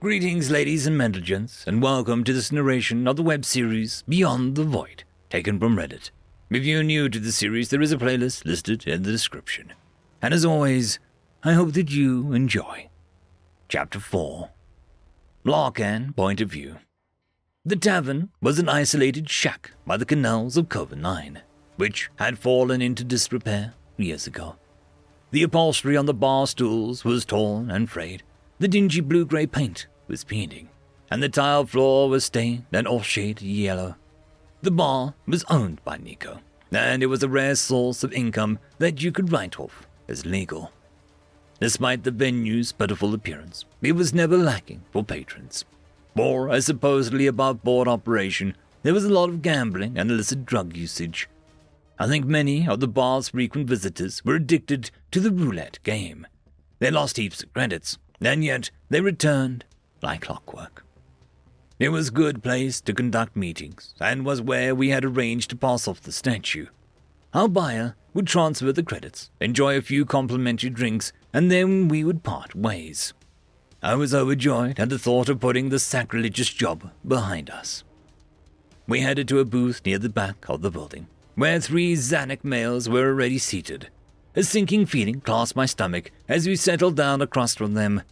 Greetings, ladies and gents, and welcome to this narration of the web series Beyond the Void, taken from Reddit. If you're new to the series, there is a playlist listed in the description. And as always, I hope that you enjoy. Chapter 4. Larkan Point of View. The tavern was an isolated shack by the canals of Cover 9, which had fallen into disrepair years ago. The upholstery on the bar stools was torn and frayed. The dingy blue-grey paint was peeling, and the tile floor was stained an off-shade yellow. The bar was owned by Nico, and it was a rare source of income that you could write off as legal. Despite the venue's pitiful appearance, it was never lacking for patrons. For a supposedly above-board operation, there was a lot of gambling and illicit drug usage. I think many of the bar's frequent visitors were addicted to the roulette game. They lost heaps of credits, and yet they returned like clockwork. It was a good place to conduct meetings, and was where we had arranged to pass off the statue. Our buyer would transfer the credits, enjoy a few complimentary drinks, and then we would part ways. I was overjoyed at the thought of putting the sacrilegious job behind us. We headed to a booth near the back of the building, where 3 Xanac males were already seated. A sinking feeling crossed my stomach as we settled down across from them.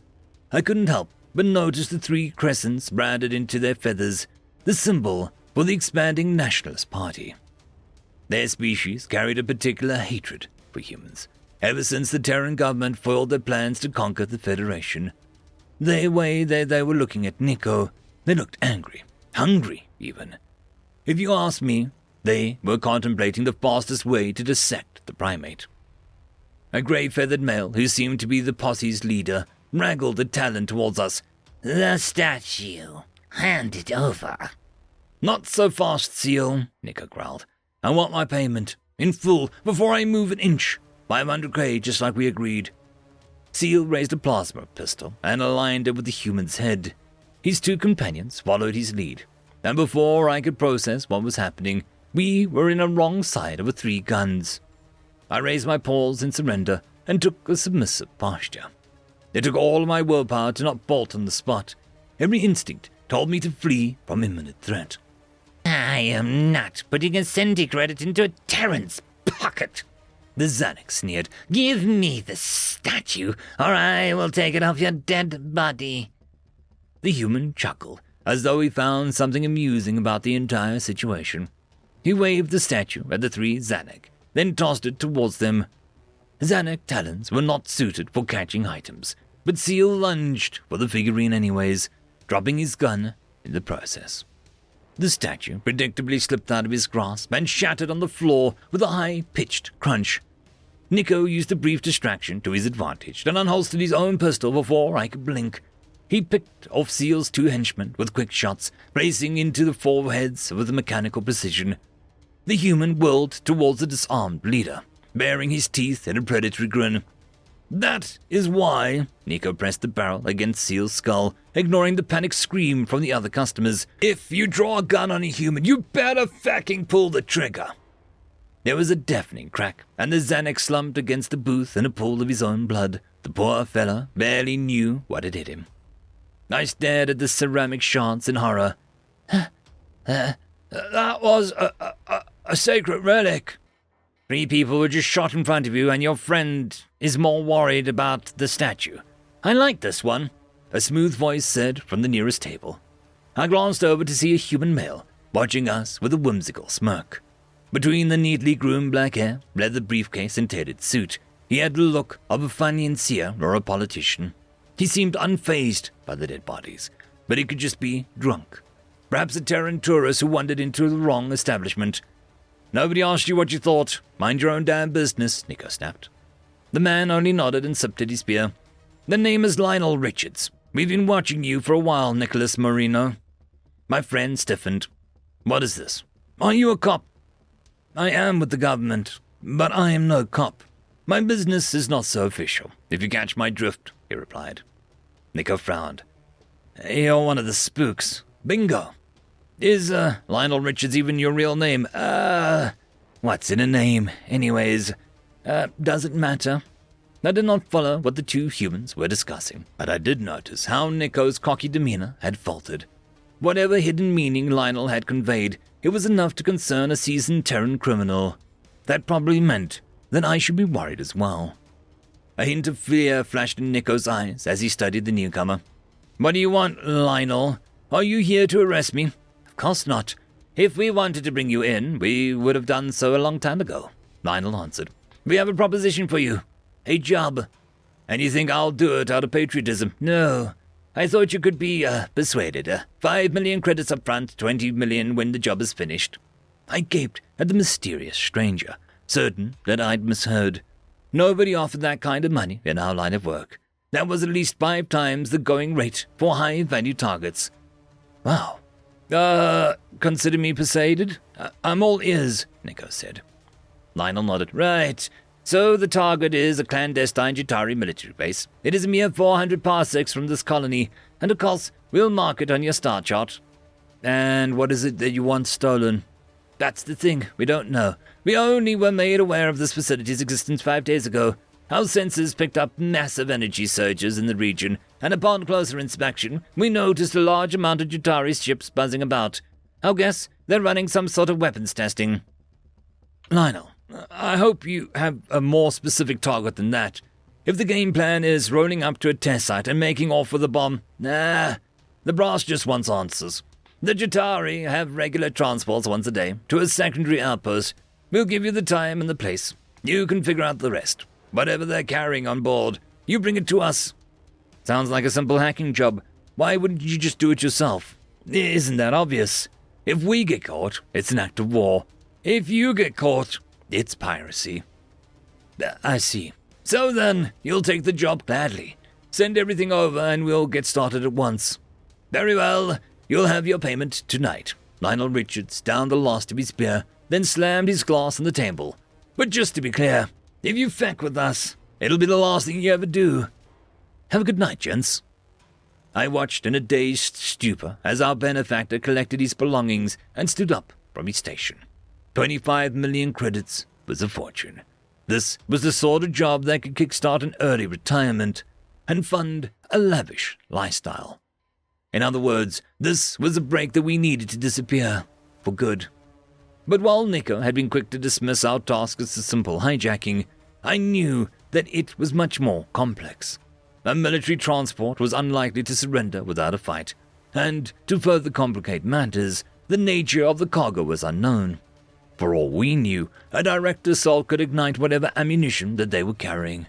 I couldn't help but notice the 3 crescents branded into their feathers, the symbol for the expanding Nationalist Party. Their species carried a particular hatred for humans, ever since the Terran government foiled their plans to conquer the Federation. The way they were looking at Nico, they looked angry, hungry even. If you ask me, they were contemplating the fastest way to dissect the primate. A grey-feathered male, who seemed to be the posse's leader, wraggled a talon towards us. "The statue. Hand it over." "Not so fast, Seal," Nico growled. "I want my payment, in full, before I move an inch. 500K, just like we agreed." Seal raised a plasma pistol and aligned it with the human's head. His 2 companions followed his lead, and before I could process what was happening, we were in a wrong side of 3 guns. I raised my paws in surrender and took a submissive posture. It took all of my willpower to not bolt on the spot. Every instinct told me to flee from imminent threat. "I am not putting a credit into a Terran's pocket," the Xanac sneered. "Give me the statue, or I will take it off your dead body." The human chuckled, as though he found something amusing about the entire situation. He waved the statue at the 3 Xanac, then tossed it towards them. Xanac talons were not suited for catching items, but Seal lunged for the figurine anyways, dropping his gun in the process. The statue predictably slipped out of his grasp and shattered on the floor with a high-pitched crunch. Nico used a brief distraction to his advantage and unholstered his own pistol before I could blink. He picked off Seal's 2 henchmen with quick shots, racing into the foreheads with mechanical precision. The human whirled towards the disarmed leader, baring his teeth in a predatory grin. "That is why," Nico pressed the barrel against Seal's skull, ignoring the panicked scream from the other customers. "If you draw a gun on a human, you better fucking pull the trigger." There was a deafening crack, and the Xanac slumped against the booth in a pool of his own blood. The poor fella barely knew what had hit him. I stared at the ceramic shards in horror. That was a sacred relic. 3 people were just shot in front of you, and your friend is more worried about the statue. I like this one," a smooth voice said from the nearest table. I glanced over to see a human male, watching us with a whimsical smirk. Between the neatly groomed black hair, leather briefcase, and tailored suit, he had the look of a financier or a politician. He seemed unfazed by the dead bodies, but he could just be drunk. Perhaps a Terran tourist who wandered into the wrong establishment. "Nobody asked you what you thought. Mind your own damn business," Nico snapped. The man only nodded and sipped at his beer. "The name is Lionel Richards. We've been watching you for a while, Nicholas Marino." My friend stiffened. "What is this? Are you a cop?" "I am with the government, but I am no cop. My business is not so official, if you catch my drift," he replied. Nico frowned. "You're one of the spooks. Bingo. Is Lionel Richards even your real name? What's in a name, anyways? Does it matter?" I did not follow what the two humans were discussing, but I did notice how Nico's cocky demeanor had faltered. Whatever hidden meaning Lionel had conveyed, it was enough to concern a seasoned Terran criminal. That probably meant that I should be worried as well. A hint of fear flashed in Nico's eyes as he studied the newcomer. "What do you want, Lionel? Are you here to arrest me?" "Of course not. If we wanted to bring you in, we would have done so a long time ago," Lionel answered. "We have a proposition for you. A job. And you think I'll do it out of patriotism? No. I thought you could be, persuaded. 5 million credits up front, 20 million when the job is finished." I gaped at the mysterious stranger, certain that I'd misheard. Nobody offered that kind of money in our line of work. That was at least 5 times the going rate for high-value targets. "Wow. Consider me persuaded? I'm all ears," Nico said. Lionel nodded. "Right. So the target is a clandestine Jatari military base. It is a mere 400 parsecs from this colony, and of course, we'll mark it on your star chart." "And what is it that you want stolen?" "That's the thing. We don't know. We only were made aware of this facility's existence 5 days ago. Our sensors picked up massive energy surges in the region, and upon closer inspection, we noticed a large amount of Jatari ships buzzing about. I'll guess they're running some sort of weapons testing." "Lionel, I hope you have a more specific target than that. If the game plan is rolling up to a test site and making off with a bomb, nah, the brass just wants answers. The Jatari have regular transports once a day to a secondary outpost. We'll give you the time and the place. You can figure out the rest. Whatever they're carrying on board, you bring it to us." "Sounds like a simple hacking job. Why wouldn't you just do it yourself?" "Isn't that obvious? If we get caught, it's an act of war. If you get caught, it's piracy." "I see. So then, you'll take the job gladly. Send everything over and we'll get started at once." "Very well. You'll have your payment tonight." Lionel Richards downed the last of his beer, then slammed his glass on the table. "But just to be clear, if you feck with us, it'll be the last thing you ever do." "Have a good night, gents." I watched in a dazed stupor as our benefactor collected his belongings and stood up from his station. 25 million credits was a fortune. This was the sort of job that could kickstart an early retirement and fund a lavish lifestyle. In other words, this was a break that we needed to disappear for good. But while Nico had been quick to dismiss our task as a simple hijacking, I knew that it was much more complex. A military transport was unlikely to surrender without a fight, and to further complicate matters, the nature of the cargo was unknown. For all we knew, a direct assault could ignite whatever ammunition that they were carrying.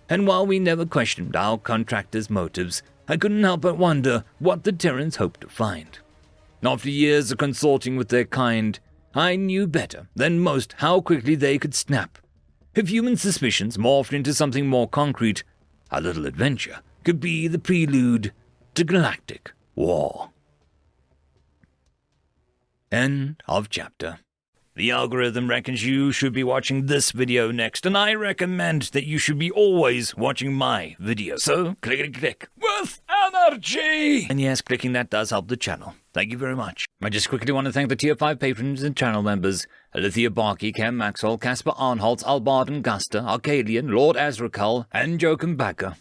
And while we never questioned our contractors' motives, I couldn't help but wonder what the Terrans hoped to find. After years of consorting with their kind, I knew better than most how quickly they could snap. If human suspicions morphed into something more concrete, our little adventure could be the prelude to galactic war. End of chapter. The algorithm reckons you should be watching this video next, and I recommend that you should be always watching my video. So, click with energy! And yes, clicking that does help the channel. Thank you very much. I just quickly want to thank the Tier 5 patrons and channel members: Alithia Barkey, Cam Maxwell, Casper Arnholtz, Albarden Guster, Arcadian, Lord Azrakal, and Joachim Backer.